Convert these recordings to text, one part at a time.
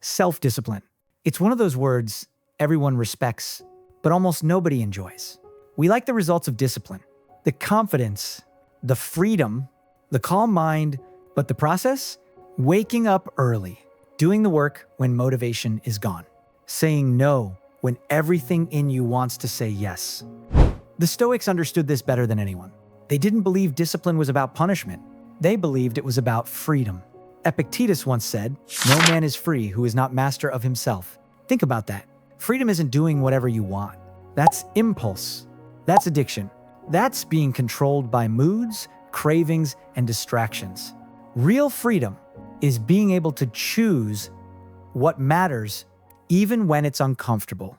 Self-discipline. It's one of those words everyone respects, but almost nobody enjoys. We like the results of discipline, the confidence, the freedom, the calm mind, but the process? Waking up early, doing the work when motivation is gone, saying no when everything in you wants to say yes. The Stoics understood this better than anyone. They didn't believe discipline was about punishment. They believed it was about freedom. Epictetus once said, "No man is free who is not master of himself." Think about that. Freedom isn't doing whatever you want. That's impulse. That's addiction. That's being controlled by moods, cravings, and distractions. Real freedom is being able to choose what matters even when it's uncomfortable.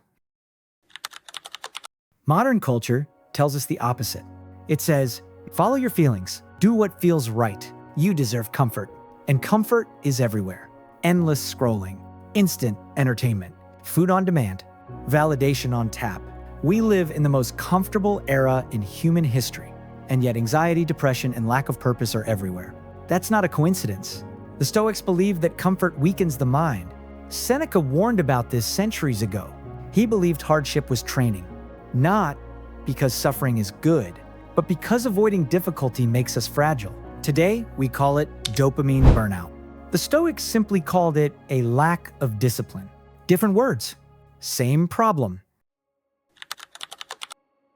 Modern culture tells us the opposite. It says, follow your feelings, do what feels right. You deserve comfort. And comfort is everywhere. Endless scrolling, instant entertainment, food on demand, validation on tap. We live in the most comfortable era in human history, and yet anxiety, depression, and lack of purpose are everywhere. That's not a coincidence. The Stoics believed that comfort weakens the mind. Seneca warned about this centuries ago. He believed hardship was training, not because suffering is good, but because avoiding difficulty makes us fragile. Today, we call it dopamine burnout. The Stoics simply called it a lack of discipline. Different words, same problem.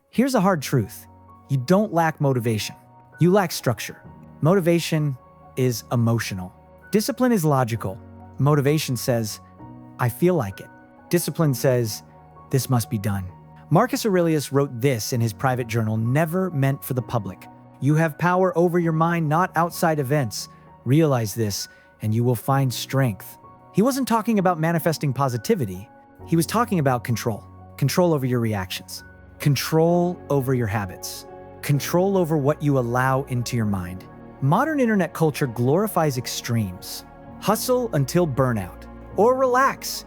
Here's a hard truth. You don't lack motivation. You lack structure. Motivation is emotional. Discipline is logical. Motivation says, I feel like it. Discipline says, this must be done. Marcus Aurelius wrote this in his private journal, never meant for the public. You have power over your mind, not outside events. Realize this, and you will find strength. He wasn't talking about manifesting positivity. He was talking about control. Control over your reactions. Control over your habits. Control over what you allow into your mind. Modern internet culture glorifies extremes. Hustle until burnout, or relax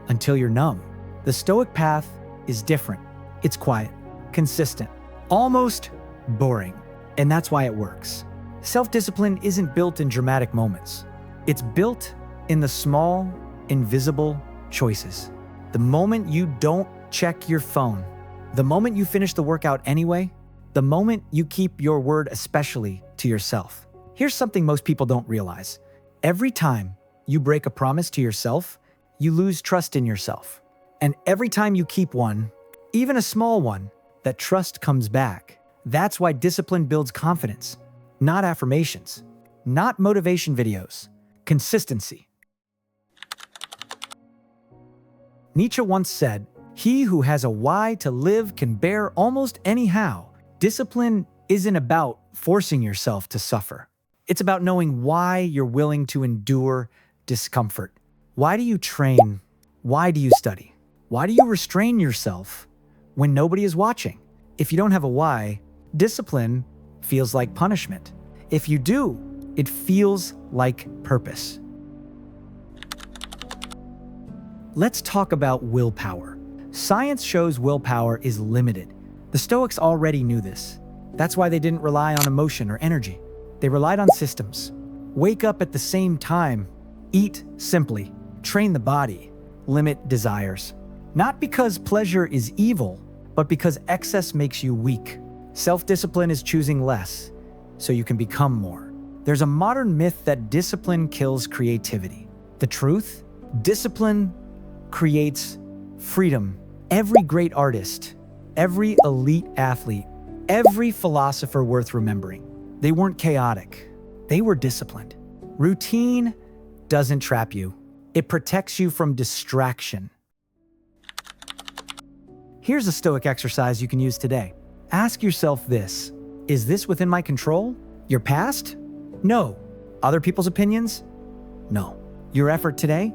until you're numb. The Stoic path is different. It's quiet, consistent, almost boring. And that's why it works. Self-discipline isn't built in dramatic moments. It's built in the small, invisible choices. The moment you don't check your phone, the moment you finish the workout anyway, the moment you keep your word especially to yourself. Here's something most people don't realize. Every time you break a promise to yourself, you lose trust in yourself. And every time you keep one, even a small one, that trust comes back. That's why discipline builds confidence, not affirmations, not motivation videos, consistency. Nietzsche once said, "He who has a why to live can bear almost anyhow." Discipline isn't about forcing yourself to suffer. It's about knowing why you're willing to endure discomfort. Why do you train? Why do you study? Why do you restrain yourself when nobody is watching? If you don't have a why, discipline feels like punishment. If you do, it feels like purpose. Let's talk about willpower. Science shows willpower is limited. The Stoics already knew this. That's why they didn't rely on emotion or energy. They relied on systems. Wake up at the same time. Eat simply. Train the body. Limit desires. Not because pleasure is evil, but because excess makes you weak. Self-discipline is choosing less, so you can become more. There's a modern myth that discipline kills creativity. The truth? Discipline creates freedom. Every great artist, every elite athlete, every philosopher worth remembering, they weren't chaotic. They were disciplined. Routine doesn't trap you. It protects you from distraction. Here's a Stoic exercise you can use today. Ask yourself this: is this within my control? Your past? No. Other people's opinions? No. Your effort today?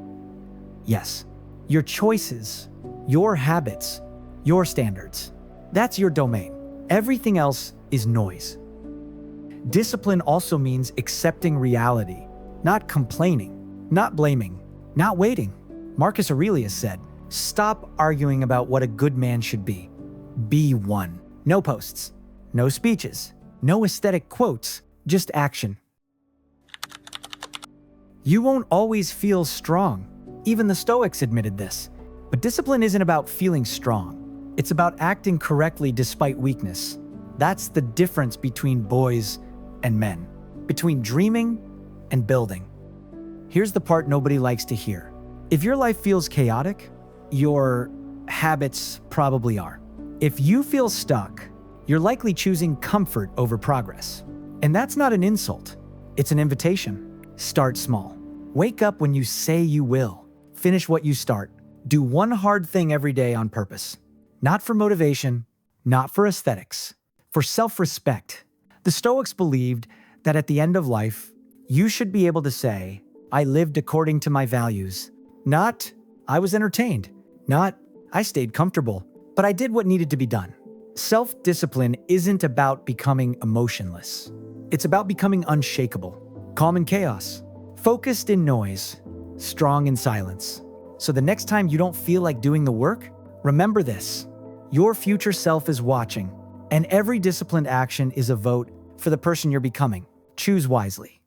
Yes. Your choices, your habits, your standards. That's your domain. Everything else is noise. Discipline also means accepting reality, not complaining, not blaming, not waiting. Marcus Aurelius said, "Stop arguing about what a good man should be. Be one." No posts, no speeches, no aesthetic quotes, just action. You won't always feel strong. Even the Stoics admitted this. But discipline isn't about feeling strong. It's about acting correctly despite weakness. That's the difference between boys and men, between dreaming and building. Here's the part nobody likes to hear. If your life feels chaotic, your habits probably are. If you feel stuck, you're likely choosing comfort over progress. And that's not an insult. It's an invitation. Start small. Wake up when you say you will. Finish what you start. Do one hard thing every day on purpose. Not for motivation, not for aesthetics, for self-respect. The Stoics believed that at the end of life, you should be able to say, I lived according to my values. Not, I was entertained. Not, I stayed comfortable. But I did what needed to be done. Self-discipline isn't about becoming emotionless. It's about becoming unshakable, calm in chaos, focused in noise, strong in silence. So the next time you don't feel like doing the work, remember this. Your future self is watching, and every disciplined action is a vote for the person you're becoming. Choose wisely.